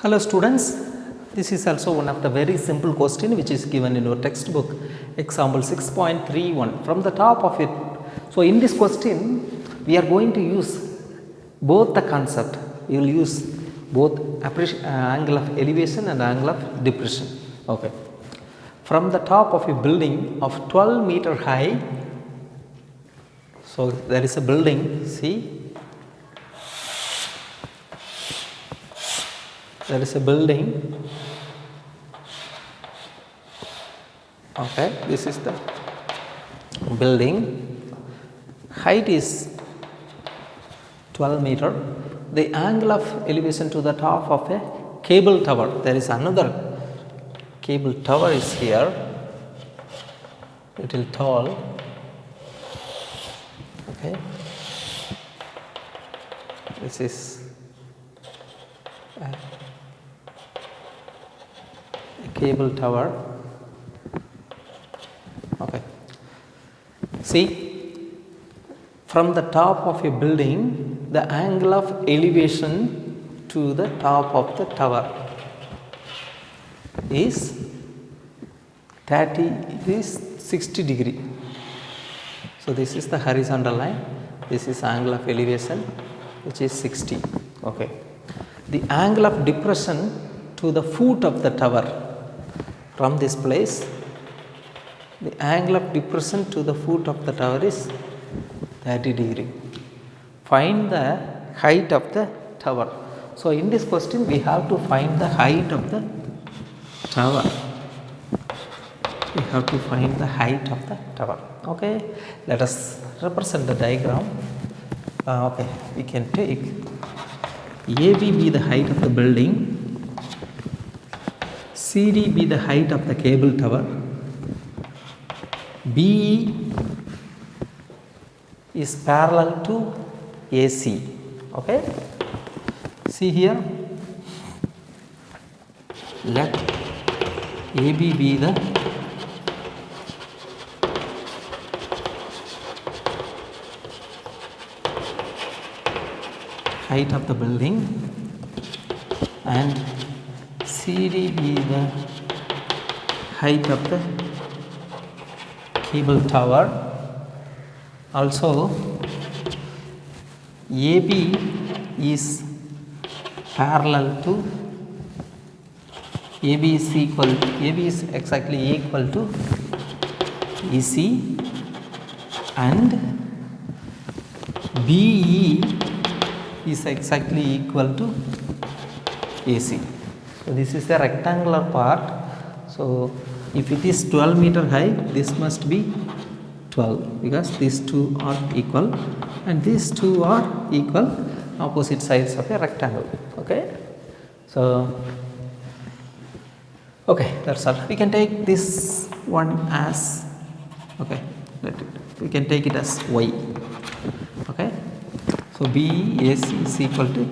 Hello students, this is also one of the very simple question which is given in your textbook example 6.31 from the top of it. So in this question we are going to use both the concept, we will use both angle of elevation and angle of depression. Okay. From the top of a building of 12 meter high, so there is a building, see, there is a building, okay, this is the building, height is 12 meter, the angle of elevation to the top of a cable tower, there is another cable tower is here, little tall, okay, this is a cable tower, okay. See, from the top of a building, the angle of elevation to the top of the tower is 60 degree. So this is the horizontal line, this is angle of elevation which is 60, okay. The angle of depression to the foot of the tower, from this place, the angle of depression to the foot of the tower is 30 degree. Find the height of the tower. So in this question we have to find the height of the tower. We have to find the height of the tower. Okay, let us represent the diagram. Okay, we can take AB be the height of the building, CD be the height of the cable tower, BE is parallel to AC. Okay, see here, let AB be the height of the building and CD be the height of the cable tower. Also AB is parallel to AB is exactly equal to EC and BE is exactly equal to AC. So this is the rectangular part. So if it is 12 meter high, this must be 12 because these two are equal and these two are equal opposite sides of a rectangle. Okay. So okay, that's all. We can take this one as, okay, we can take it as Y. Okay. So BAC is equal to,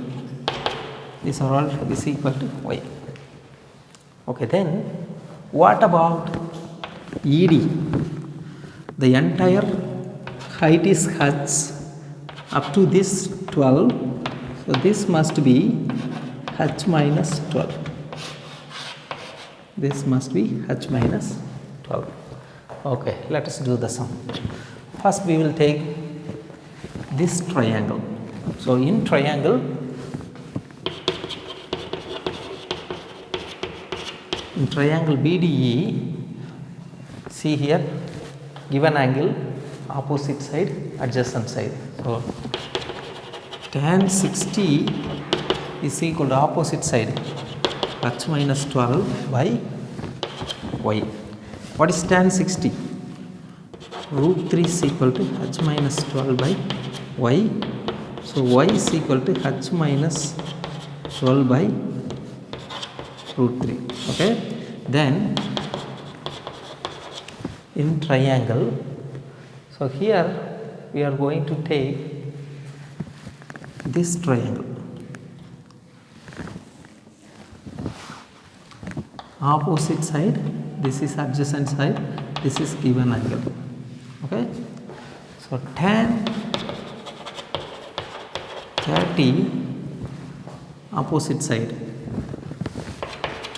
these are all is equal to Y. Okay, then what about ED? The entire height is H up to this 12. So this must be H minus 12. This must be H minus 12. Okay, let us do the sum. First we will take this triangle. So in triangle, BDE, see here, given angle, opposite side, adjacent side. So tan 60 is equal to opposite side, H minus 12 by Y. What is tan 60? Root 3 is equal to H minus 12 by Y. So Y is equal to H minus 12 by root 3. Okay. Then in triangle, so here we are going to take this triangle. Opposite side, this is adjacent side, this is given angle. Okay. So tan 30 opposite side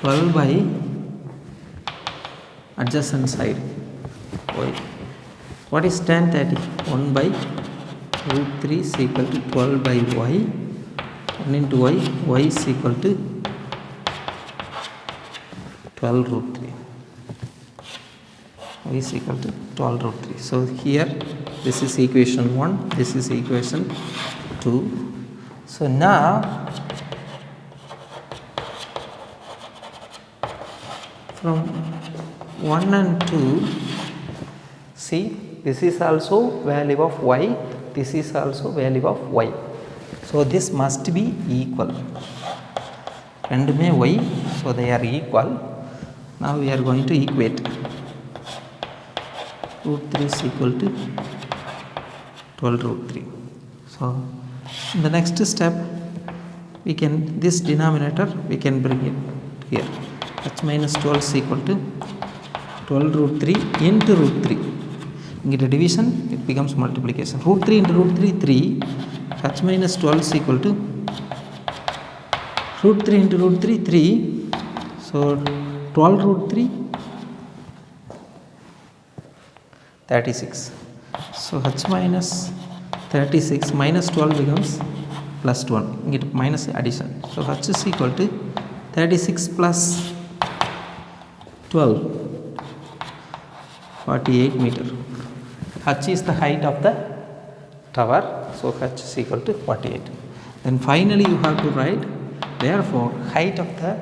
12 by adjacent side y. What is tan 30? 1 by root 3 is equal to 12 by y. 1 into y, y is equal to 12 root 3. Y is equal to 12 root 3. So here this is equation 1, this is equation 2. So now from 1 and 2, see, this is also value of y, this is also value of y. So this must be equal. Rendume y, so they are equal. Now we are going to equate. Root 3 is equal to 12 root 3. So in the next step, we can, this denominator we can bring it here. H minus 12 is equal to 12 root 3 into root 3. Get a division, it becomes multiplication. Root 3 into root 3, 3. H minus 12 is equal to root 3 into root 3, 3. So 12 root 3, 36. So H minus 36 minus 12 becomes plus 1. Get minus addition. So H is equal to 36 plus 12, 48 meter. H is the height of the tower, so H is equal to 48. Then finally you have to write, therefore height of the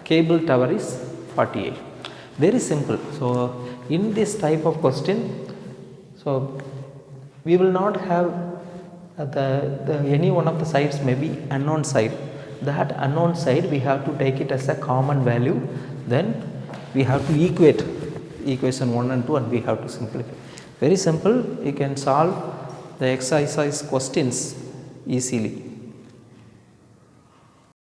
cable tower is 48. Very simple. So in this type of question, so we will not have any one of the sides may be unknown side. That unknown side we have to take it as a common value, then we have to equate equation 1 and 2 and we have to simplify. Very simple, you can solve the exercise questions easily.